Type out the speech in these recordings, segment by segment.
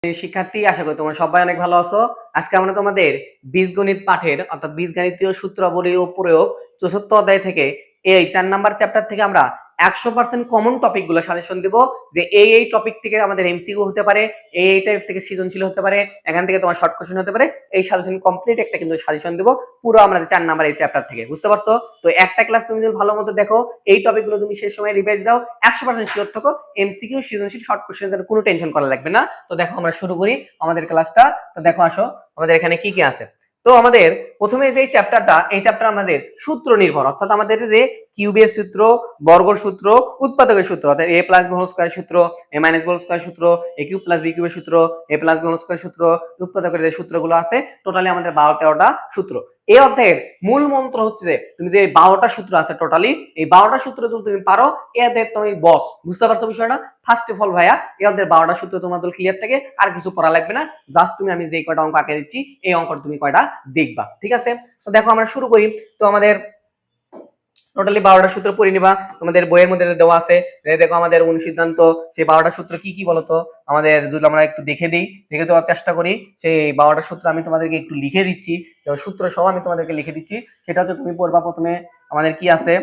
শিক্ষার্থী, আশা করি তোমরা সবাই অনেক ভালো আছো। আজকে আমরা তোমাদের বীজগণিত পাঠের অর্থাৎ বীজগণিতীয় সূত্রাবলী ও প্রয়োগ ৪৪ অধ্যায় থেকে এই ৪ নাম্বার চ্যাপ্টার থেকে আমরা ১০০% কমন টপিক গুলো সাজেশন দিব, যে এই টপিক থেকে আমাদের এমসিকিউ হতে পারে, এই টাইপ থেকে সৃজনশীল হতে পারে, এখান থেকে তোমার শর্ট কোশ্চেন হতে পারে। এই সাজেশন কমপ্লিট একটা কিন্তু সাজেশন দেব পুরো আমরা ৪ নাম্বার এই চ্যাপ্টার থেকে, বুঝতে পারছো? তো একটা ক্লাস তুমি যদি ভালো মতো দেখো, এই টপিক গুলো তুমি সেই সময় রিভাইজ দাও, ১০০% শিওর থাকো এমসিকিউ সৃজনশীল শর্ট কোশ্চেনের কোনো টেনশন করা লাগবে না। তো দেখো আমরা শুরু করি আমাদের ক্লাসটা। তো দেখো আসো আমাদের এখানে কি কি আছে। তো আমাদের প্রথমে যে চ্যাপ্টারটা, এই চ্যাপ্টার আমাদের সূত্র নির্ভর, অর্থাৎ আমাদের যে কিউবের সূত্র, বর্গের সূত্র, উৎপাদকের সূত্র, অর্থাৎ এ প্লাস বি হোল স্কয়ার সূত্র, এ মাইনাস বি হোল স্কয়ার সূত্র, এ কিউব প্লাস বি কিউবের সূত্র, এ প্লাস বি হোল স্কয়ার সূত্র, উৎপাদকের যে সূত্রগুলো আছে টোটালি আমাদের ১২-১৩টা সূত্র। এই অধ্যায়ের মূল মন্ত্র হচ্ছে যে তুমি যে ১২টা সূত্র আছে টোটালি, এই 12টা সূত্র যদি তুমি পারো এই অধ্যায়ের তুমি বস, বুঝতে পারছো বিষয়টা? ফার্স্ট অফ অল ভাইয়া, এই অধ্যায়ের 12টা সূত্র তোমাদের ক্লিয়ার থাকে, আর কিছু পড়া লাগবে না। জাস্ট তুমি আমি যে কয়টা অঙ্ক আঁকে দিচ্ছি এই অঙ্কটা তুমি কয়টা দেখবা, ঠিক আছে? তো দেখো আমরা শুরু করি। তো আমাদের টোটালি 12টা সূত্র পড়ে নিবা, তোমাদের বইয়ের মধ্যে দেওয়া আছে। দেখো আমাদের অনুসিদ্ধান্ত, সেই 12টা সূত্র কি কি বলতো আমাদের, যদি আমরা একটু দেখে দেওয়ার চেষ্টা করি। সেই 12টা সূত্র আমি তোমাদেরকে একটু লিখে দিচ্ছি, সূত্র সহ আমি তোমাদেরকে লিখে দিচ্ছি। সেটা হচ্ছে তুমি পড়বা প্রথমে আমাদের কি আছে,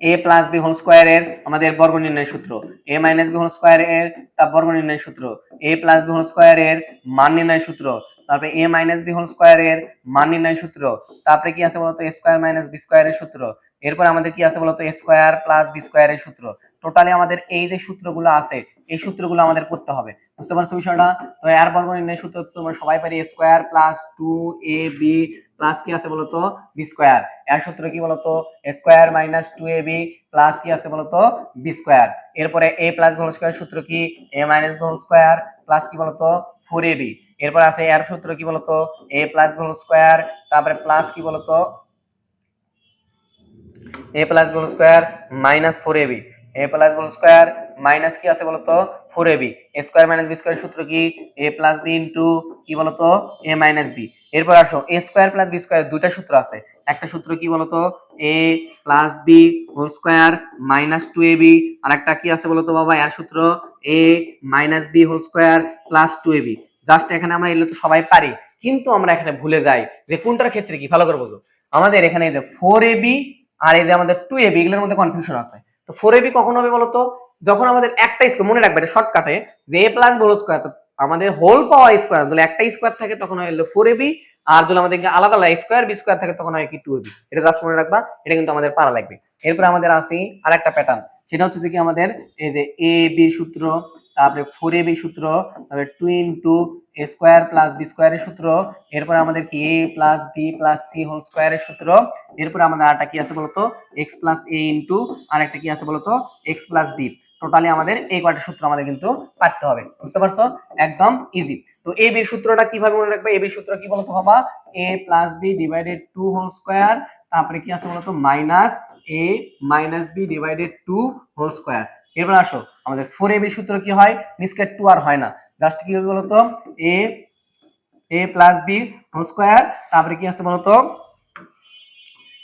a plus B whole square এর আমাদের বর্গ নির্ণয় সূত্র, a minus B whole square এর তার বর্গ নির্ণয় সূত্র, a plus B whole square এর মান নির্ণয় সূত্র, তারপরে a minus B whole square এর মান নির্ণয় সূত্র, তারপরে কি আছে বলতো a square minus B square এর সূত্র, এরপর আমাদের কি আছে বলতো a square plus B square এর সূত্র। টোটালি আমাদের এই যে সূত্রগুলো আছে এই সূত্রগুলো আমাদের পড়তে হবে, বুঝতে পারছো বিষয়টা? তো এর বর্গ নির্ণয় সূত্র তোমরা সবাই পারি, a square plus 2ab plus কি আছে বলতো বি স্কয়ার। এর সূত্র কি বলতো a square minus 2ab plus কি আছে বলতো বি স্কয়ার। এরপরে a plus B whole square সূত্র কি a minus B whole square plus কি বলতো 4ab। এরপর আছে এর সূত্র কি বলতো a plus B whole square, তারপরে প্লাস কি বলতো a plus B whole square minus 4ab, a plus B whole square minus কি আছে বলতো 4ab। a square minus B square সূত্র কি a প্লাস বি ইনটু কি বলতো a মাইনাস বি। এরপর আসো a square plus B square দুইটা সূত্র আছে, একটা সূত্র কি বলতো a plus B whole square minus 2ab, আর একটা কি আছে বলতো বাবা এর সূত্র a minus B whole square plus 2ab। Just এখানে আমরা এগুলো তো সবাই পারি, কিন্তু আমরা এখানে ভুলে যাই যে কোনটার ক্ষেত্রে কি, ভালো করে বুঝো। আমাদের এখানে এই যে 4ab আর এই যে আমাদের 2ab, এগুলোর মধ্যে কনফিউশন আছে। তো 4ab কখন হবে বলতো, যখন আমাদের একটা স্কয়ার, মনে রাখবে এটা শর্টকাটে, যে a plus B whole square, আমাদের হোল পাওয়ার স্কয়ার যদি একটা স্কয়ার থাকে তখন হয় 4ab, আর যদি আমাদের আলাদা আলাদা স্কয়ার বি স্কয়ার থাকে তখন হয় কি 2ab। এটা জাস্ট মনে রাখবা, এটা কিন্তু আমাদের পারা লাগবে। এরপর আমাদের আছে আরেকটা প্যাটার্ন, সেটা হচ্ছে কি আমাদের এই যে a b সূত্র, তারপরে 4ab সূত্র, তারপরে 2 into a square plus B স্কয়ারের সূত্র, এরপর আমাদের কি a plus B plus C whole স্কয়ারের সূত্র, এরপর আমাদের আরেকটা কি আছে বলতো x প্লাস a ইনটু আরেকটা কি আছে বলতো x প্লাস b। টোটালি আমাদের এই কয়টা সূত্র আমাদের কিন্তু পাঠতে হবে, বুঝতে পারছো? একদম ইজি। তো a b এর সূত্রটা কিভাবে মনে রাখবে, a b এর সূত্র কি বলতো বাবা, a plus b divided 2 whole square, তারপরে কি আছে বলতো minus a minus b divided 2 whole square. এরপর আসো আমাদের 4ab এর সূত্র কি হয়, নিষ্কার 2 আর হয় না, জাস্ট কি হবে বলতো a plus b whole square, তারপরে কি আছে বলতো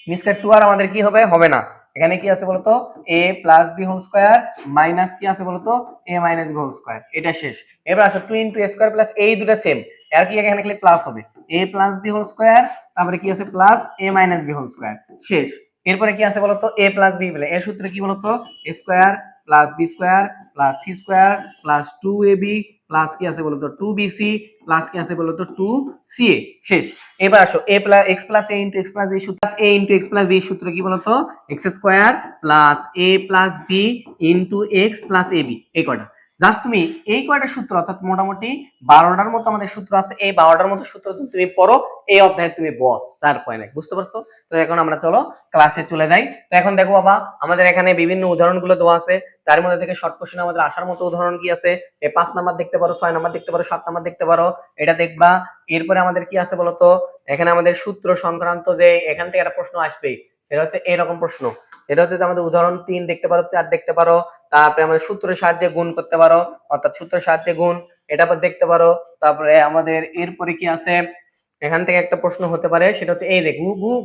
নিষ্কার 2 আর আমাদের কি হবে, হবে না। এখানে কি আছে বলতো a plus B whole square minus কি আছে বলতো a minus B whole square, এটা শেষ। এবার আসো 2 ইনটু a স্কয়ার প্লাস এই দুটো সেম, আর কি এখানে খালি প্লাস হবে a plus B whole square, তারপরে কি আছে plus a minus B whole square, শেষ। এরপরে কি আছে বলতো a প্লাস b, বলে এর সূত্র কি বলতো a square plus B square plus C square plus 2ab plus কি আছে বলতো 2bc প্লাস কি আছে বলতো 2ca, শেষ। এবার আসো a plus x plus a into x plus b সূত্র, a into x plus b সূত্র কি বলতো x square plus a plus b into x plus ab। এই কয়টা, জাস্ট তুমি এই কয়টা সূত্র, অর্থাৎ মোটামুটি 12টার মতো আমাদের সূত্র আছে, এই 12টার মতো সূত্র তুমি পড়ো, এই অধ্যায়ে তুমি বস, চার পয়েন্ট, বুঝতে পারছো? তো এখন আমরা চলো ক্লাসে চলে যাই। তো এখন দেখো বাবা আমাদের এখানে বিভিন্ন উদাহরণগুলো দেওয়া আছে, তার মধ্যে থেকে শর্ট কোশ্চেন আমাদের আসার মতো উদাহরণ কি আছে, 5 নাম্বার দেখতে পারো, 6 নাম্বার দেখতে পারো, 7 নাম্বার দেখতে পারো, এটা দেখবা। এরপরে আমাদের কি আছে বলতো, এখানে আমাদের সূত্র সংক্রান্ত যে এখান থেকে একটা প্রশ্ন আসবে, সেটা হচ্ছে এরকম প্রশ্ন, সেটা হচ্ছে যে আমাদের উদাহরণ 3 দেখতে পারো, 4 দেখতে পারো, তারপরে আমাদের সূত্রের সাহায্যে গুণ করতে পারো, অর্থাৎ সূত্রের সাহায্যে গুণ, এটা দেখতে পারো। তারপরে আমাদের এরপরে কি আছে, এখান থেকে একটা প্রশ্ন হতে পারে, সেটা হচ্ছে এই দেখ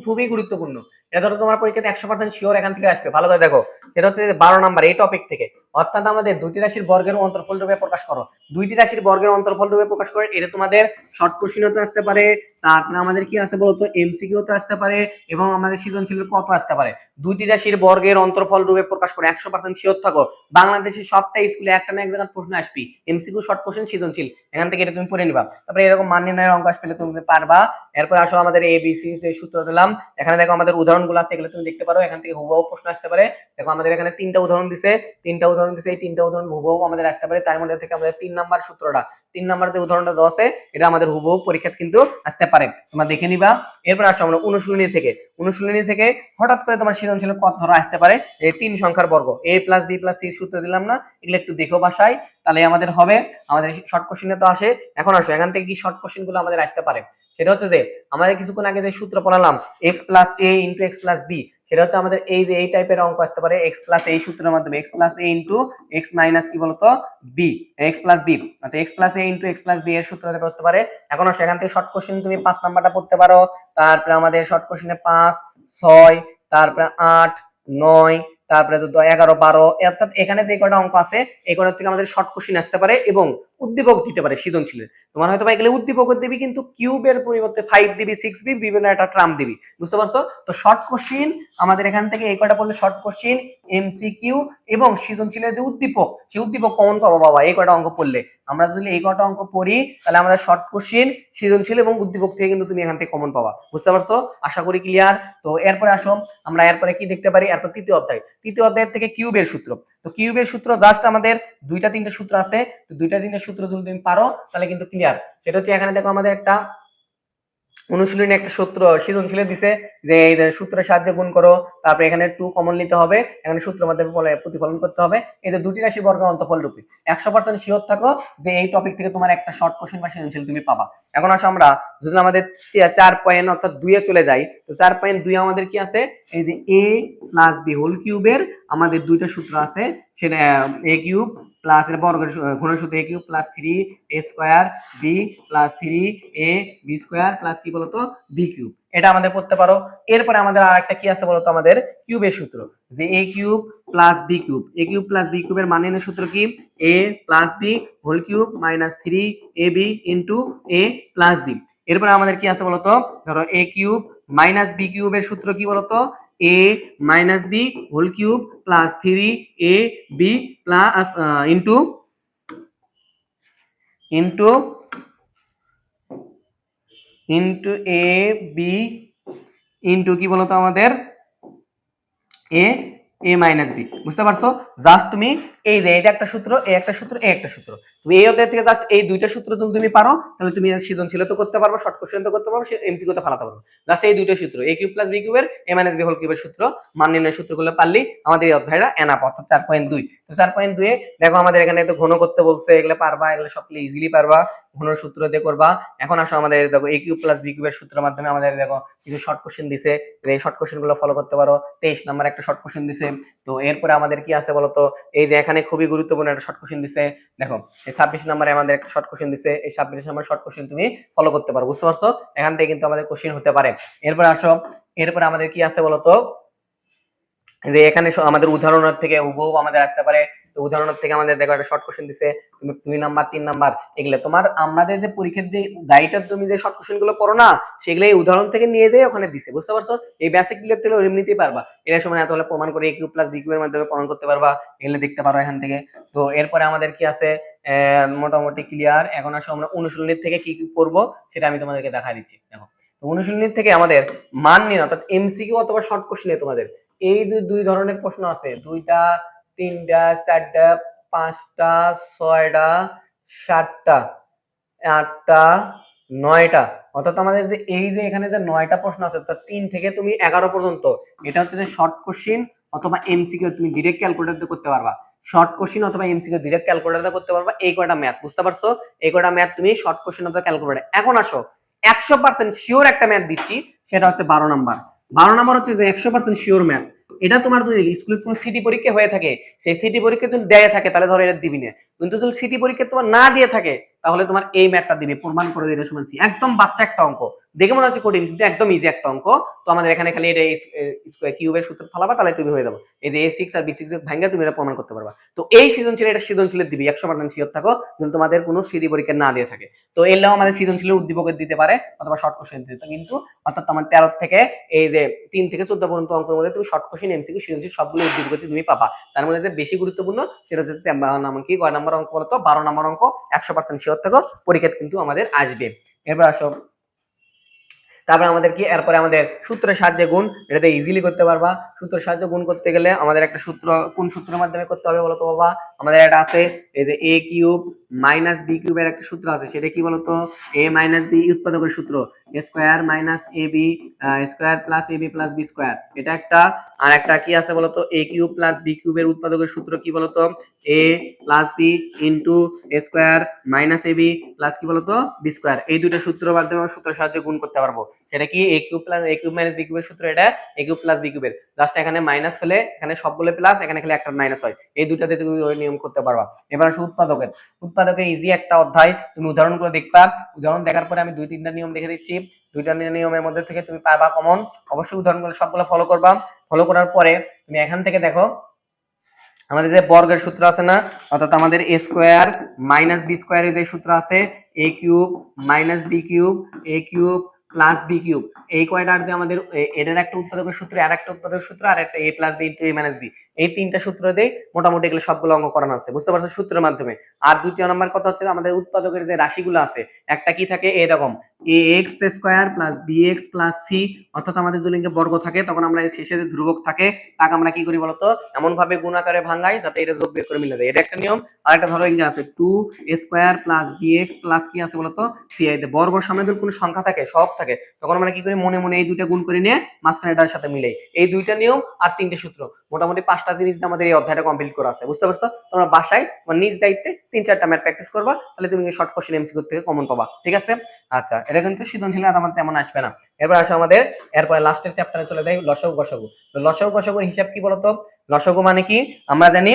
খুবই গুরুত্বপূর্ণ, এটা ধরো তোমার পরীক্ষাতে 100% শিওর এখান থেকে আসবে, ভালো করে দেখো। সেটা হচ্ছে 12 নাম্বার এই টপিক থেকে অর্থাৎ আমাদের দুইটি রাশির বর্গের অন্তরফল রূপে প্রকাশ করো। দুইটি রাশির বর্গের অন্তরফল রূপে প্রকাশ করে, এটা তোমাদের শর্ট কোশ্চেন হতে আসতে পারে, তারপরে আমাদের কি আছে বলতো এমসিকিউ হতে আসতে পারে, এবং আমাদের সৃজনশীলের কত আসতে পারে। দুইটি রাশির বর্গের অন্তরফল রূপে প্রকাশ করে 100% শিওর থাকো, বাংলাদেশের সবটা স্কুলে একটা না এক জায়গায় প্রশ্ন আসবি, এমসিকিউ, শর্ট কোশ্চেন, সৃজনশীল, এখান থেকে এটা তুমি পড়ে নিবা। তারপরে এরকম মান নির্ণয়ের অঙ্ক আসলে তুমি পারবা। এরপর আসো আমাদের এবিসি যে সূত্র দিলাম, এখানে দেখো আমাদের উদাহরণগুলো আছে, এগুলো তুমি দেখতে পারো, এখান থেকে হুবহু প্রশ্ন আসতে পারে। দেখো আমাদের এখানে তিনটা উদাহরণ দিছে, এই তিনটা উদাহরণ হুবহু আমাদের আসতে পারে। তার মধ্যে থেকে আমাদের 3 নাম্বার সূত্রটা, 3 নাম্বার যে উদাহরণটা দেওয়া আছে, এটা আমাদের হুবহু পরীক্ষা কিন্তু আসতে পারে, তোমরা দেখে নিবা। এরপর আসো আমরা অনুশীলনী থেকে হঠাৎ করে তোমার সৃজনশীল পদ ধরা আসতে পারে, এই 3 সংখ্যার বর্গ, a + b + c সূত্র দিলাম না, এগুলো একটু দেখো বাসায়, তাহলে আমাদের হবে। আমাদের শর্ট কোশ্চেনে তো আসে। এখন আসো এখান থেকে কি শর্ট কোশ্চেন গুলো আমাদের আসতে পারে, সেটা হচ্ছে যে আমাদের কিছুক্ষণ আগে যে সূত্র পড়ালাম x + a * x + b, সেটা হচ্ছে আমাদের এই যে এই টাইপের অঙ্ক আসতে পারে, x + a সূত্রের মাধ্যমে x + a * x - কি বলতো b, x + b, আচ্ছা x + a * x + b এর সূত্রটা করতে পারে। এখন সেখান থেকে শর্ট কোশ্চেন তুমি 5 নাম্বারটা পড়তে পারো। তারপরে আমাদের শর্ট কোশ্চেনে 5, 6, তারপরে 8, 9, তারপরে 11, 12, অর্থাৎ এখানে যে কয়টা অঙ্ক আছে এই কয়টা থেকে আমাদের শর্ট কোশ্চেন আসতে পারে এবং উদ্দীপক দিতে পারে সৃজনশীলের। তোমার হয়তো বা এগুলো উদ্দীপক দিবি, কিন্তু কিউবের পরিবর্তে 5 দিবি, 6 দিবি, বিভিন্ন একটা ট্রাম দিবি, বুঝতে পারছো? তো শর্ট কোশ্চেন আমাদের এখান থেকে এই কয়টা পড়লে শর্ট কোশ্চেন, এমসিকিউ এবং সৃজনশীলের যে উদ্দীপক, সেই উদ্দীপক কমন পাবো বাবা এই কয়টা অঙ্ক পড়লে। আমরা যদি এই কয়টা অঙ্ক পড়ি তাহলে আমাদের শর্ট কোশ্চেন, সৃজনশীল এবং উদ্দীপক থেকে কিন্তু তুমি এখান থেকে কমন পাবা, বুঝতে পারছো? আশা করি ক্লিয়ার। তো এরপরে আসো আমরা এরপরে কি দেখতে পারি, এরপর তৃতীয় অধ্যায়ের থেকে কিউবের সূত্র। তো কিউবের সূত্র জাস্ট আমাদের দুইটা তিনটা সূত্র আছে, তো দুইটা তিনটা সূত্র যদি তুমি পারো তাহলে কিন্তু ক্লিয়ার। সেটা হচ্ছে এখানে দেখো আমাদের একটা অনুশীলনী একটা সূত্র সৃজনশীলে দিছে যে এই সূত্রের সাহায্যে গুণ করো, তারপরে এখানে 2 কমন নিতে হবে, এখানে সূত্রের মাধ্যমে প্রতিফলন করতে হবে, এই যে দুটি রাশি বর্গের অন্তঃফল রূপে 100% শিওর থাকো যে এই টপিক থেকে তোমার একটা শর্ট কোশ্চেন বা সৃজনশীল তুমি পাবা। এখন আসো আমরা যদি আমাদের 4 পয়েন্ট অর্থাৎ 2 এ চলে যাই, তো 4.2 আমাদের কি আছে, এই যে a + b হোল কিউবের আমাদের দুইটা সূত্র আছে, সেটা a কিউব প্লাস এর বর্গের ঘনের সূত্র a cube plus 3a square b plus 3a b square plus কি বলতো b কিউব, এটা আমাদের পড়তে পারো। এরপরে আমাদের আরেকটা কি আছে বলতো, আমাদের কিউবের সূত্র, যে a cube plus b cube, a cube plus b কিউবের মান নির্ণয়ের সূত্র কি, a plus b whole cube minus 3ab into a plus b। এরপরে আমাদের কি আছে বলতো, ধরো a কিউব মাইনাস b কিউবের সূত্র কি বলতো, a minus b whole cube plus 3ab plus into a b into কি বলতো আমাদের a মাইনাস বি, বুঝতে পারছো? জাস্ট তুমি এই যে এটা একটা সূত্র, এই একটা সূত্র, এই একটা সূত্র, তুমি এই অধ্যায় থেকে জাস্ট এই দুইটা সূত্র যদি তুমি পারো তাহলে তুমি সৃজনশীল তো করতে পারবে, শর্ট কোশ্চেন তো করতে পারবে, এমসিকিউ তো ফেলাতে পারবে। জাস্ট এই দুইটা সূত্র, a কিউব প্লাস b কিউবের a মাইনাস b হোল কিউবের সূত্র, মান নির্ণয়ের সূত্রগুলো পারলেই আমাদের এই অধ্যায়টা এনাফ, অর্থাৎ 4.2। তো 4.2 এ দেখো আমাদের এখানে তো ঘন করতে বলছে, এগুলো পারবা, এগুলো সবগুলো ইজিলি পারবা, ঘনের সূত্র দিয়ে করবা। এখন আসো আমাদের দেখো a কিউব প্লাস b কিউবের সূত্রের মাধ্যমে আমাদের দেখো কিছু শর্ট কোশ্চেন দিছে, এই শর্ট কোশ্চেন গুলো ফলো করতে পারো। 23 নাম্বার একটা শর্ট কোশ্চেন দিছে। তো এরপরে আমাদের কি আছে বলতো, এই যে এখানে খুবই গুরুত্বপূর্ণ একটা শর্ট কোশ্চেন দিছে, দেখো এই 26 নম্বরে আমাদের একটা শর্ট কোশ্চেন দিছে, এই 26 নম্বর শর্ট কোশ্চেন তুমি ফলো করতে পারো, বুঝতে পারছো? এখান থেকে কিন্তু আমাদের কোশ্চেন হতে পারে। এরপর আসো, এরপর আমাদের কি আছে বলতো, যে এখানে আমাদের উদাহরণের থেকে হুবহু আমাদের আসতে পারে। তো উদাহরণের থেকে আমাদের দেখো একটা শর্ট কোশ্চেন দিছে, তুমি 2 নাম্বার 3 নাম্বার এগুলো তোমার আমাদের যে পরীক্ষার যে গাইডের তুমি যে শর্ট কোশ্চেন গুলো পড়ো না, সেগুলো এই উদাহরণ থেকে নিয়ে যেয়ে ওখানে দিছে, বুঝতে পারছো? এই বেসিক ক্লিয়ার থেকে এমনিতেই পারবা, এর সময় তাহলে প্রমাণ করে a কিউব প্লাস b কিউবের মাধ্যমে প্রমাণ করতে পারবা, এগুলো দেখতে পারো এখান থেকে। তো এরপরে আমাদের কি আছে, মোটামুটি ক্লিয়ার। এখন আসো আমরা অনুশীলনীর থেকে কি কি করবো সেটা আমি তোমাদেরকে দেখা দিচ্ছি। দেখো, তো অনুশীলনীর থেকে আমাদের মান নির্ণয় অর্থাৎ এমসিকিউ অথবা শর্ট কোশ্চেনে তোমাদের এই দুই ধরনের প্রশ্ন আছে, 2টা 3টা 4টা 5টা 6টা 7টা 8টা 9টা, অর্থাৎ আমাদের যে এই যে এখানে যে 9টা প্রশ্ন আছে তার 3 থেকে তুমি 11 পর্যন্ত, এটা হচ্ছে যে শর্ট কোশ্চেন অথবা এমসিকিউ তুমি ডাইরেক্ট ক্যালকুলেটর দিয়ে করতে পারবা। শর্ট কোশ্চেন অথবা এমসিকিউ ডাইরেক্ট ক্যালকুলেটর দিয়ে করতে পারবা, এই কয়টা ম্যাথ, বুঝতে পারছো? এই কয়টা ম্যাথ তুমি শর্ট কোশ্চেন অথবা ক্যালকুলেটর। এখন আসো 100% শিওর একটা ম্যাথ দিচ্ছি, সেটা হচ্ছে 12 নাম্বার। 12 নাম্বার হচ্ছে যে 100% শিওর ম্যাথ। এটা তোমার যদি স্কুলে কোনো সিটি পরীক্ষা হয়ে থাকে, সেই সিটি পরীক্ষা যদি দেয় থাকে তাহলে ধরো এটা দিবি না, কিন্তু যদি সিটি পরীক্ষা তোমার না দিয়ে থাকে তাহলে তোমার এই ম্যাথটা দিবে, প্রমাণ করে দিতে শুনছি। একদম বাচ্চা একটা অঙ্ক, দেখে মনে হচ্ছে কঠিন কিন্তু একদম ইজি একটা অঙ্ক। তো আমাদের এখানে খালি এটা স্কয়ার কিউবের সূত্র ফলাবা, তাহলে তুমি হয়ে যাবে। এই যে a6 আর b6 ভাঙা তুমি এটা প্রমাণ করতে পারবা। তো এই সৃজনশীল, এটা সৃজনশীলের দিবি 100% শিওর থাকো যদি তোমাদের কোনো সিটি পরীক্ষা না দিয়ে থাকে। তো এলাও আমাদের সৃজনশীলের উদ্দীপকের দিতে পারে অথবা শর্ট কোশ্চেন দিতে, কিন্তু অর্থাৎ তোমার 13 থেকে এই যে 3 থেকে 14 পর্যন্ত অঙ্কের মধ্যে তুমি শর্ট কোশ্চেন এমসিকিউ সৃজনশীল সবগুলো উদ্দীপক তুমি পাবা। তার মধ্যে যে বেশি গুরুত্বপূর্ণ সেটা হচ্ছে নাম কি, কয় নাম্বার অঙ্ক বলতো, 12 নাম্বার অঙ্ক 100% শিওর থাকো পরীক্ষা কিন্তু আমাদের আসবে। এরপর আসো, তারপর আমাদের কি, এরপরে আমাদের সূত্রের সাহায্যে গুণ, এটাতে ইজিলি করতে পারবা। সূত্রের সাহায্যে গুণ করতে গেলে আমাদের একটা সূত্র, কোন সূত্রের মাধ্যমে করতে হবে বলতো বাবা? আমাদের এটা আছে এই যে a কিউব মাইনাস b কিউবের একটা সূত্র আছে, সেটা কি বলতো? a মাইনাস b উৎপাদকের সূত্র, a square minus ab square plus ab plus b square, এটা একটা। আর একটা কি আছে বলতো? a কিউব প্লাস b কিউবের উৎপাদকের সূত্র কি বলতো? a plus b into a square minus ab plus কি বলতো? b square. এই দুটো সূত্রের মাধ্যমে আমরা সূত্রের সাহায্যে গুণ করতে পারবো। সেটা কি a cube plus a cube minus b কিউবের সূত্র, এটা a কিউব প্লাস b কিউবের, জাস্ট এখানে মাইনাস হলে এখানে সবগুলো প্লাস, এখানে খালি একটা মাইনাস হয়, এই দুটাতে তুমি ওই নিয়ম করতে পারবা। এবার আসো উৎপাদকের। উৎপাদকে ইজি একটা অধ্যায়, তুমি উদাহরণ করে দেখবা। উদাহরণ দেখার পরে আমি 2-3টা নিয়ম দেখে দিচ্ছি, দুইটা নিয়মের মধ্যে থেকে তুমি পারবা কমন। অবশ্যই উদাহরণগুলো সবগুলো ফলো করবা। ফলো করার পরে তুমি এখান থেকে দেখো আমাদের যে বর্গের সূত্র আছে না, অর্থাৎ আমাদের a স্কয়ার মাইনাস b স্কয়ারের যে সূত্র আছে, a cube minus b cube a cube plus b cube, এই কয়টার যে আমাদের এটার একটা উৎপাদকের সূত্র, আর একটা উৎপাদকের সূত্র, আর একটা a plus b into a minus b, এই তিনটা সূত্র দিয়ে মোটামুটি এগুলো সবগুলো অঙ্ক করানো আছে, বুঝতে পারছো, সূত্রের মাধ্যমে। আর দ্বিতীয় নাম্বার কথা হচ্ছে আমাদের উৎপাদকের যে রাশিগুলো আছে, একটা কি থাকে এরকম ax square plus bx plus c, অর্থাৎ আমাদের যদি বর্গ থাকে তখন আমরা শেষে যে ধ্রুবক থাকে তাকে আমরা কি করি বলতো? এমন ভাবে গুণ আকারে ভাঙাই যাতে এটা যোগ বের করে মিলে যায়, এটা একটা নিয়ম। আর একটা ধরো ইংরেজি আছে 2 স্কয়ার প্লাস bx প্লাস কি আছে বলতো? c। এতে বর্গের সামনে যদি কোনো সংখ্যা থাকে, সব থাকে, তখন আমরা কি করি মনে মনে এই দুইটা গুণ করে নিয়ে মাঝখানে এটার সাথে মিলাই। এই দুইটা নিয়ম আর তিনটে সূত্র, মোটামুটি 5টা জিনিস দিয়ে আমাদের এই অধ্যায়টা কমপ্লিট করা আছে, বুঝতে পারছো? তোমরা বাসায় তোমার নিজ দায়িত্বে 3-4টা ম্যাথ প্র্যাকটিস করবা, তাহলে তুমি শর্ট কোশ্চেন এমসিকিউ থেকে কমন পাবা, ঠিক আছে? আচ্ছা, এটা কিন্তু সৃজনশীল আমার তেমন আসবে না। এরপর আসো আমাদের, এরপরে লাস্টের চ্যাপ্টারে চলে যাই, লসাগু গসাগু। তো লসাগু গসাগুর হিসাব কি বলতো? লসাগু মানে কি আমরা জানি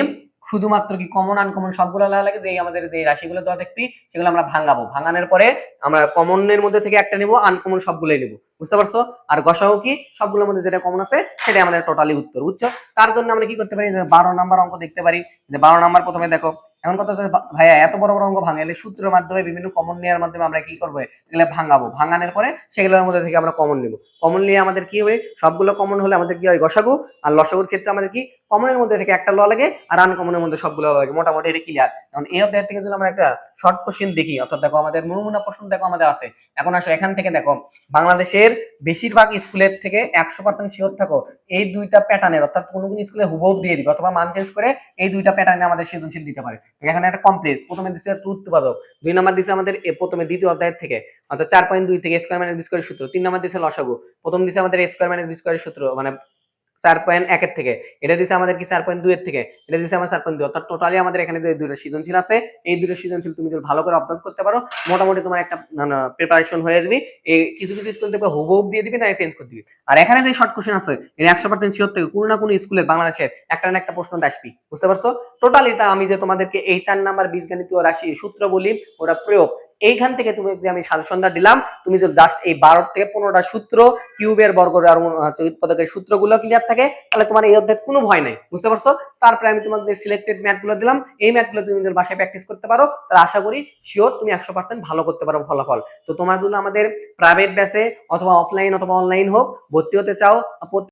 শুধুমাত্র কি কমন আনকমন সবগুলো লাগে, যে আমাদের যে রাশিগুলো দেওয়া দেখবি সেগুলো আমরা ভাঙাবো, ভাঙানোর পরে আমরা কমনের মধ্যে থেকে একটা নিব, আনকমন সবগুলোই নিব, বুঝতে পারছো? আর গসাগু কি, সবগুলোর মধ্যে যেটা কমন আছে সেটাই আমাদের টোটালি উত্তর, বুঝছো? তার জন্য আমরা কি করতে পারি, 12 নাম্বার অঙ্ক দেখতে পারি। যে 12 নাম্বার প্রথমে দেখো, এখন কথা হচ্ছে ভাইয়া এত বড় বড় অঙ্ক ভাঙালে সূত্রের মাধ্যমে বিভিন্ন কমন নেওয়ার মাধ্যমে আমরা কি করবো, এগুলো ভাঙাবো, ভাঙানোর পরে সেগুলোর মধ্যে থেকে আমরা কমন নিব। কমন নিয়ে আমাদের কি হবে, সবগুলো কমন হলে আমাদের কি হয় গসাগু। আর লসাগুর ক্ষেত্রে আমাদের কি, কমনের মধ্যে থেকে একটা ল লাগে আর আনকমনের মধ্যে সবগুলো লাগে, মোটামুটি এটা ক্লিয়ার। এখন এই অধ্যায় থেকে যদি আমরা একটা শর্ট কোশ্চেন দেখি, অর্থাৎ দেখো আমাদের নমুনা প্রশ্ন দেখো আমাদের আছে। এখন আসো এখান থেকে দেখো, বাংলাদেশের বেশিরভাগ স্কুলের থেকে 100% শিওর থাকো এই দুইটা প্যাটার্নের, অর্থাৎ কোনো কোনো স্কুলে হুবহু দিয়ে দিবে অথবা মান চেঞ্জ করে এই দুইটা প্যাটার্নে আমাদের সৃজনশীল দিতে পারে। এখানে একটা কমপ্লিট, প্রথমে দিচ্ছে উৎপাদক, 2 নাম্বার দিচ্ছে আমাদের প্রথমে দ্বিতীয় অধ্যায়ের থেকে, অর্থাৎ 4.2 থেকে স্কয়ার মাইনাস বি স্কয়ারের সূত্র, 3 নাম্বার দিচ্ছে লসাগু, প্রথম দিচ্ছে আমাদের স্কয়ার মাইনাস বি স্কয়ারের সূত্র মানে 4.1 এর থেকে, এটা দিছে আমাদের কি 4.2 এর থেকে, এটা দিছে আমার 4.2, অর্থাৎ টোটালি আমাদের এখানে যে দুইটা সৃজনশীল আছে, এই দুইটা সৃজনশীল তুমি যদি ভালো করে অবজার্ভ করতে পারো, মোটামুটি তোমার একটা প্রিপারেশন হয়ে যাবে। এই কিছু কিছু স্কুল দেখবে হুবহু দিয়ে দিবে, না চেঞ্জ করে দিবে। আর এখানে যে শর্ট কোশ্চেন আছে এটা 100% শিওর থেকে কোনো না কোনো স্কুলে বাংলাদেশের একটা না একটা প্রশ্ন আসবে, বুঝতে পারছো? টোটালি তা আমি যে তোমাদেরকে এই 4 নাম্বার বীজগণিতীয় রাশি সূত্র বলি, ওটা প্রয়োগ, এইখান থেকে তুমি যে আমি সাজেশনটা দিলাম, তুমি যদি জাস্ট এই 12 থেকে 15টা সূত্র, কিউবের বর্গের আর উৎপাদকের সূত্রগুলো ক্লিয়ার থাকে, তাহলে তোমার এই অধ্যায়ে কোনো ভয় নাই, বুঝতে পারছো? তারপরে আমি তোমাকে সিলেক্টেড ম্যাথ গুলো দিলাম, এই ম্যাথ গুলো তুমি যদি বাসায় প্র্যাকটিস করতে পারো, তাহলে আশা করি শিওর তুমি 100% ভালো করতে পারো ফলাফল। তো তোমার যদি আমাদের প্রাইভেট ব্যাচে অথবা অফলাইন অথবা অনলাইন হোক ভর্তি হতে চাও,